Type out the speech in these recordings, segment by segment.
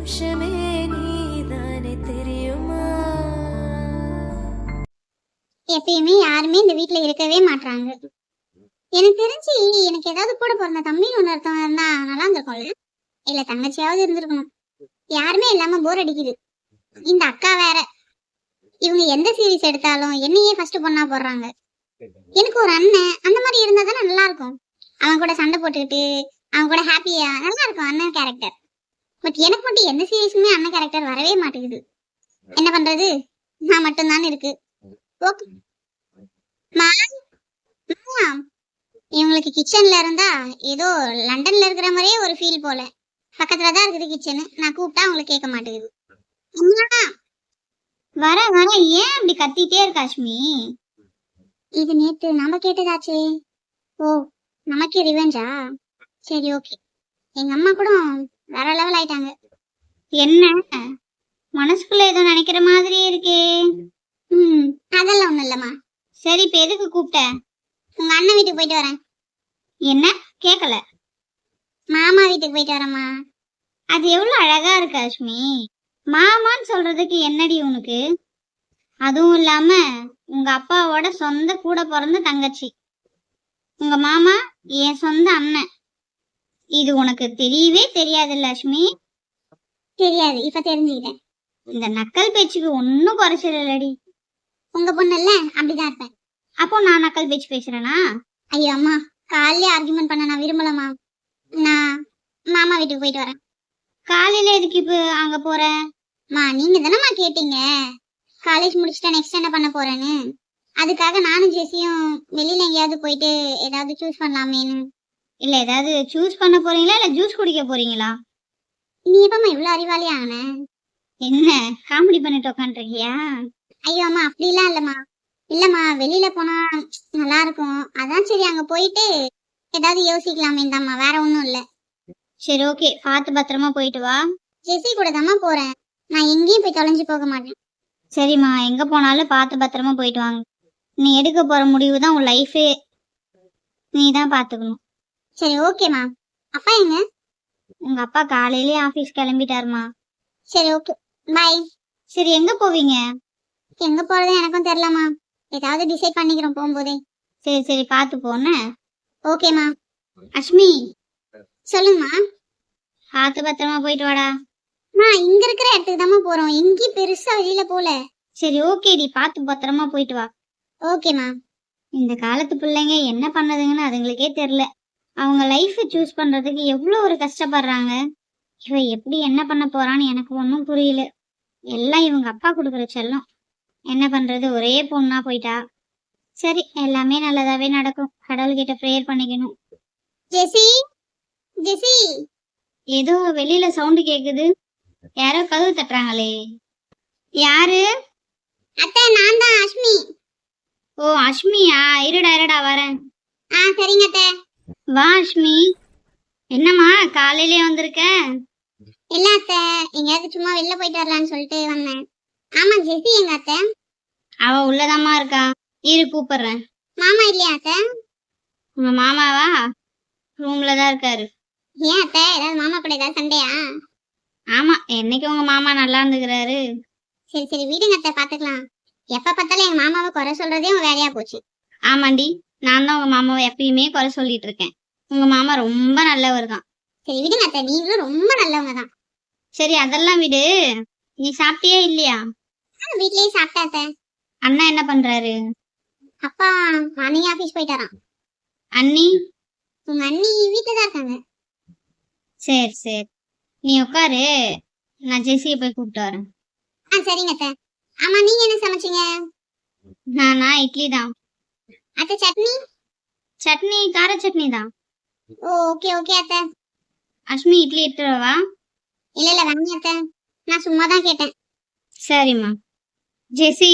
நிமிஷமே நீதானே தெரியுமா? எப்பயுமே யாருமே இந்த வீட்டுல இருக்கவே மாட்டாங்க. எனக்கு தெரிஞ்சு எனக்கு ஏதாவது கூட பிறந்த தம்பின்னு ஒண்ணு ஒருத்தவங்க இருந்தா நல்லா இருந்திருக்கும்ல. இல்ல தங்கச்சியாவது இருந்திருக்கணும். யாருமே இல்லாம போர் அடிக்குது. இந்த அக்கா வேற. இவங்க எந்த சீரிஸ் எடுத்தாலும் என்னையே ஃபர்ஸ்ட் பொண்ணா போடுறாங்க. எனக்கு ஒரு அண்ணன் அந்த மாதிரி இருந்தா தானே நல்லா இருக்கும். அவன் கூட சண்டை போட்டுக்கிட்டு அவன் கூட ஹாப்பியா நல்லா இருக்கும் அண்ணன் கேரக்டர். பட் எனக்கு மட்டும் எந்த சீரிஸுமே அண்ணன் கேரக்டர் வரவே மாட்டேங்குது. என்ன பண்றது? நான் மட்டும்தான் இருக்கு. ஓகே மா, இவங்களுக்கு கிச்சன்ல இருந்தா ஏதோ லண்டன்ல இருக்கிற மாதிரியே ஒரு ஃபீல் போல. பக்கத்துல தான் இருக்குது கிச்சனு. நான் கூப்பிட்டா அவங்களுக்கு கேட்க மாட்டேங்குது. வர வர ஏன் அப்படி கத்திட்டே இருக்க அஷ்மி? இது நேத்து நம்ம கேட்டதாச்சே. ஓ, நமக்கே ரிவெஞ்சா? சரி ஓகே. எங்க அம்மா கூட வேற லெவல் ஆயிட்டாங்க. என்ன மனசுக்குள்ள ஏதோ நினைக்கிற மாதிரி இருக்கே? அதெல்லாம் ஒண்ணும் இல்லம்மா. சரி இப்ப எதுக்கு கூப்பிட்ட? உங்க அண்ணன் வீட்டுக்கு போயிட்டு வரேன். என்ன கேக்கல? மாமா வீட்டுக்கு போயிட்டு வரேம்மா. அது எவ்வளவு அழகா இருக்கு அஷ்மி. மாமான்னு சொல்றதுக்கு என்னடி உனக்கு? அதுவும் இல்லாம உங்க அப்பாவோட சொந்த கூட பிறந்த தங்கச்சி. உங்க மாமா என் சொந்த அண்ணன். இது உனக்கு தெரியவே தெரியாது லட்சுமி. தெரியாது, இப்ப தெரிஞ்சுக்கிட்டேன். இந்த நக்கல் பேச்சுக்கு ஒன்னும் குறைச்சல் இல்லடி. உங்க பொண்ணு இல்ல, அப்படிதான் இருப்பேன். அப்போ நான் நக்கல் பேச்சு பேசுறேனா? ஐயோ அம்மா, காலையிலே ஆர்குமெண்ட் பண்ண நான் விரும்பலமா. நான் மாமா வீட்டுக்கு போயிட்டு வரேன். காலையில எதுக்கு இப்ப அங்க போறேன்? நீங்க தானம்மா கேட்டீங்க காலேஜ் முடிச்சுட்டா நெக்ஸ்ட் என்ன பண்ண போறேன்னு. அதுக்காக நானும் ஜெசியும் வெளியில எங்கேயாவது போயிட்டு ஏதாவது சூஸ் பண்ணலாமேன்னு. இல்ல ஏதாவது சூஸ் பண்ண போறீங்களா இல்ல ஜூஸ் குடிக்க போறீங்களா? நீ எப்பமா இவ்வளவு அறிவாளியா ஆன? என்ன காமெடி பண்ணிட்டு உட்காந்துருக்கியா? ஐயோ அம்மா அப்படிலாம் இல்லம்மா. இல்லம்மா வெளியில போனா நல்லா இருக்கும், அதான் சரி அங்க போயிட்டு ஏதாவது யோசிக்கலாமே தாம்மா, வேற ஒண்ணும் இல்ல. சரி ஓகே, பார்த்து பத்திரமா போயிட்டு வா. ஜெசி கூட தாம்மா போறேன், நான் எங்கேயும் போய் தொலைஞ்சு போக மாட்டேன். சரிம்மா, எங்க போனாலும் பார்த்து பத்திரமா போயிட்டு வாங்க. நீ எடுக்க போற முடிவு தான் உன் லைஃபே, நீ தான் பாத்துக்கணும். சரி ஓகேம்மா. அப்பா எங்க? உங்க அப்பா காலையிலேயே ஆபீஸ் கிளம்பிட்டாருமா. சரி ஓகே பாய். சரி எங்க போவீங்க? எங்க போறது எனக்கும் தெரியலமா, ஏதாவது டிசைட் பண்ணிக்கிறோம் போகும்போதே. சரி சரி பார்த்து போன. ஓகேமா. அஷ்மி சொல்லுங்கம்மா. பார்த்து பத்திரமா போயிட்டு வாடா. இங்க இருக்கிற இடத்துக்கு தாம்மா போறோம், எங்கேயும் பெருசா வெளியில போல. சரி ஓகேடி, பார்த்து பத்திரமா போயிட்டு வா. ஓகேமா. இந்த காலத்து பிள்ளைங்க என்ன பண்ணதுங்கன்னு அதுங்களுக்கே தெரியல. அவங்க லைஃப் சூஸ் பண்றதுக்கு எவ்வளவு ஒரு கஷ்டப்படுறாங்க. இவ எப்படி என்ன பண்ண போறான்னு எனக்கு ஒன்றும் புரியல. எல்லாம் இவங்க அப்பா கொடுக்குற செல்லம். என்ன பண்றது, ஒரே பொண்ணா போயிட்டா. சரி எல்லாமே நல்லதாவே நடக்கும், கடவுள்கிட்ட ப்ரேயர் பண்ணிக்கணும். ஜெசி ஜெசி, ஏதோ வெளியில சவுண்ட் கேக்குது. யாரோ கதவு தட்டுறாங்களே. யாரு? அத்தை நான் தான் அஷ்மி. ஓ அஷ்மியா, இருடா இருடா வரேன். சரிங்க அத்தை. வா அஷ்மி. என்னம்மா காலையிலே வந்திருக்க? இல்ல அத்தை, எங்கேயாவது சும்மா வெளில போயிட்டு வரலான்னு சொல்லிட்டு வந்தேன். ஆமா ஜெசி எங்க அத்தை? அவ உள்ளதாம்மா இருக்கா, இரு கூப்பிடுறேன். மாமா இல்லையா அத்தை? உங்க மாமாவா? ரூம்ல தான் இருக்காரு. ஏன் அத்தை, ஏதாவது மாமா கூட ஏதாவது சண்டையா? ஆமா, என்னைக்கு உங்க மாமா நல்லா இருந்துக்கிறாரு. சரி சரி விடுங்க அத்தை, பாத்துக்கலாம். எப்ப பார்த்தாலும் எங்க மாமாவை குறை சொல்றதே உங்க வேலையா போச்சு. ஆமாண்டி, நான் தான் உங்க மாமாவை எப்பயுமே குறை சொல்லிட்டு இருக்கேன். உங்க மாமா ரொம்ப நல்லவர் தான். சரி விடுங்க அத்தை, நீங்களும் ரொம்ப நல்லவங்க தான். சரி அதெல்லாம் விடு, நீ சாப்பிட்டியே இல்லையா? வீட்லயே சாப்பிட்டாத்த. அண்ணா என்ன பண்றாரு? அப்பா மார்னிங் ஆபீஸ் போயிட்டாராம். அண்ணி? உங்க அண்ணி வீட்டுல தான் இருக்காங்க. சரி சரி, நீ உட்காரு, நான் ஜெசியை போய் கூப்பிட்டு வரேன். சரிங்க அத்தை. ஆமா நீங்க என்ன சமைச்சீங்க? நானா இட்லி தான். அத்தை சட்னி? சட்னி கார சட்னி தான். ஓகே ஓகே அத்தை. அஷ்மி இட்லி எடுத்துருவா? இல்ல இல்ல வாங்க அத்தை, நான் சும்மா தான் கேட்டேன். சரிம்மா. ஜெசி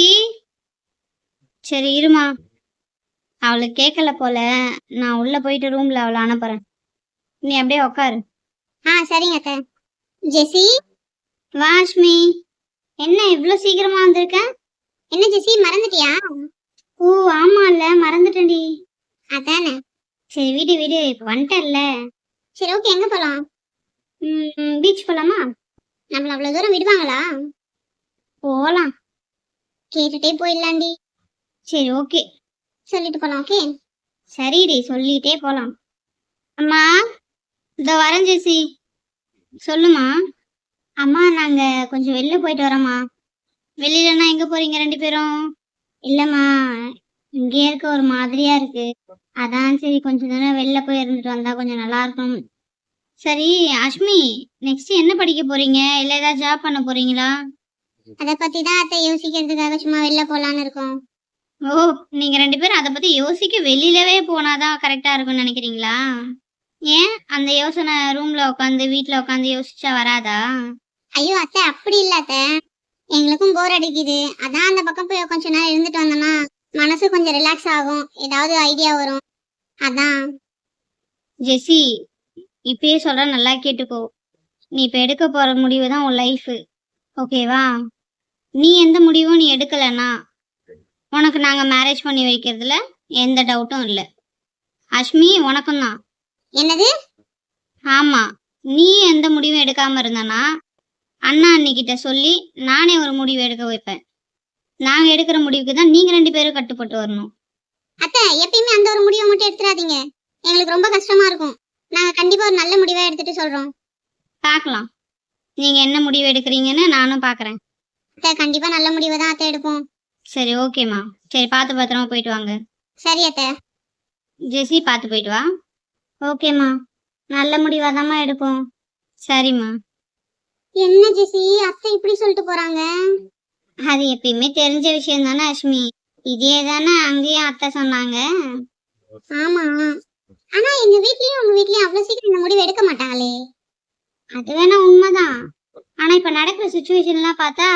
சரி இருமா, அவளுக்கு கேட்கல போல, நான் உள்ள போயிட்டு ரூம்ல அவளை அனுப்புறேன். நீ அப்படியே உக்காரு. சரிங்க அத்தை. ஜெசி வா. அஷ்மி என்ன இவ்வளவு சீக்கிரமா வந்திருக்க? என்ன ஜெசி மறந்துட்டியா? ஓ ஆமா இல்ல, மறந்துட்டேன்டி. அதானே. சரி வீடு வீடு, இப்ப வந்துட்டல்ல. சரி ஓகே, எங்க போலாம்? பீச் போலாமா? நம்மள அவ்வளவு தூரம் விடுவாங்களா? போலாம், கேட்டுட்டே போயிடலாண்டி. சரி ஓகே, சொல்லிட்டு போலாம். ஓகே சரிடி, சொல்லிட்டே போலாம். அம்மா இதோ வரேன் ஜெசி. சொல்லுமா. அம்மா நாங்க கொஞ்சம் வெளில போயிட்டு வரோம்மா. வெளியிலன்னா எங்க போறீங்க ரெண்டு பேரும்? இல்லம்மா, இங்கே இருக்க ஒரு மாதிரியா இருக்கு, அதான் சரி கொஞ்ச நேரம் வெளில போய் இருந்துட்டு வந்தா கொஞ்சம் நல்லா இருக்கும். சரி அஷ்மி, நெக்ஸ்ட் என்ன படிக்க போறீங்க, இல்ல ஏதாவது ஜாப் பண்ண போறீங்களா? அத பத்தி தான் அத்தை யோசிக்கிறதுக்காக சும்மா வெளில போலான்னு இருக்கோம். ஓ, நீங்க ரெண்டு பேரும் அத பத்தி யோசிக்க வெளியிலவே போனாதான் கரெக்டா இருக்கும்னு நினைக்கிறீங்களா? ஏன் அந்த யோசனை ரூம்ல உட்காந்து வீட்ல உட்காந்து யோசிச்சா வராதா? ஐயோ அத்தை, அப்படி இல்ல அத்தை, எங்களுக்கும் போர் அடிக்குது, அதான் அந்த பக்கம் போய் கொஞ்ச நேரம் இருந்துட்டு வந்தோம்னா மனசு கொஞ்சம் ரிலாக்ஸ் ஆகும், ஏதாவது ஐடியா வரும், அதான். ஜெசி, இப்பயே சொல்ற, நல்லா கேட்டுக்கோ. நீ இப்ப எடுக்க போற முடிவு தான் உன் லைஃப், ஓகேவா? நீ எந்த முடிவும் நீ எடுக்கலன்னா உனக்கு நாங்க மேரேஜ் பண்ணி வைக்கிறதுல எந்த டவுட்டும் இல்லை. அஷ்மி உனக்கும் தான். என்னது? ஆமா, நீ எந்த முடிவும் எடுக்காம இருந்தனா அண்ணா அண்ணிக்கிட்ட சொல்லி நானே ஒரு முடிவு எடுக்க வைப்பேன். நாங்க எடுக்கிற முடிவுக்கு தான் நீங்க ரெண்டு பேரும் கட்டுப்பட்டு வரணும். அத்தை, எப்பயுமே அந்த ஒரு முடிவை மட்டும் எடுத்துறாதீங்க, எங்களுக்கு ரொம்ப கஷ்டமா இருக்கும். நாங்க கண்டிப்பா ஒரு நல்ல முடிவை எடுத்துட்டு சொல்றோம். பார்க்கலாம், நீங்க என்ன முடிவு எடுக்கிறீங்கன்னு நானும் பார்க்கறேன். அத்தை, கண்டிப்பா நல்ல முடிவை தான் அத்தை எடுப்போம். சரி ஓகேம்மா, சரி பார்த்து பத்திரமா போயிட்டு வாங்க. சரி அத்தை. ஜெசி, பார்த்து போயிட்டு வா. ஓகேம்மா, நல்ல முடிவாதாம்மா எடுப்போம். சரிம்மா. என்ன ஜெசி, அத்தை இப்படி சொல்லிட்டு போறாங்க? அது எப்பயுமே தெரிஞ்ச விஷயம் தானே அஷ்மி, இதே தானே அங்கேயும் அத்தை சொன்னாங்க. ஆமா, ஆனா எங்க வீட்லயும் உங்க வீட்லயும் அவ்வளவு சீக்கிரம் இந்த முடிவு எடுக்க மாட்டாங்களே. அது வேணா உண்மைதான், ஆனா இப்ப நடக்கிற சுச்சுவேஷன்லாம் பார்த்தா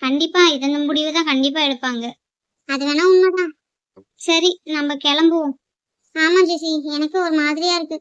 கண்டிப்பா இந்த முடிவு தான் கண்டிப்பா எடுப்பாங்க. அது வேணா உண்மைதான். சரி நம்ம கிளம்புவோம். ஆமா ஜெசி, எனக்கு ஒரு மாதிரியா இருக்கு.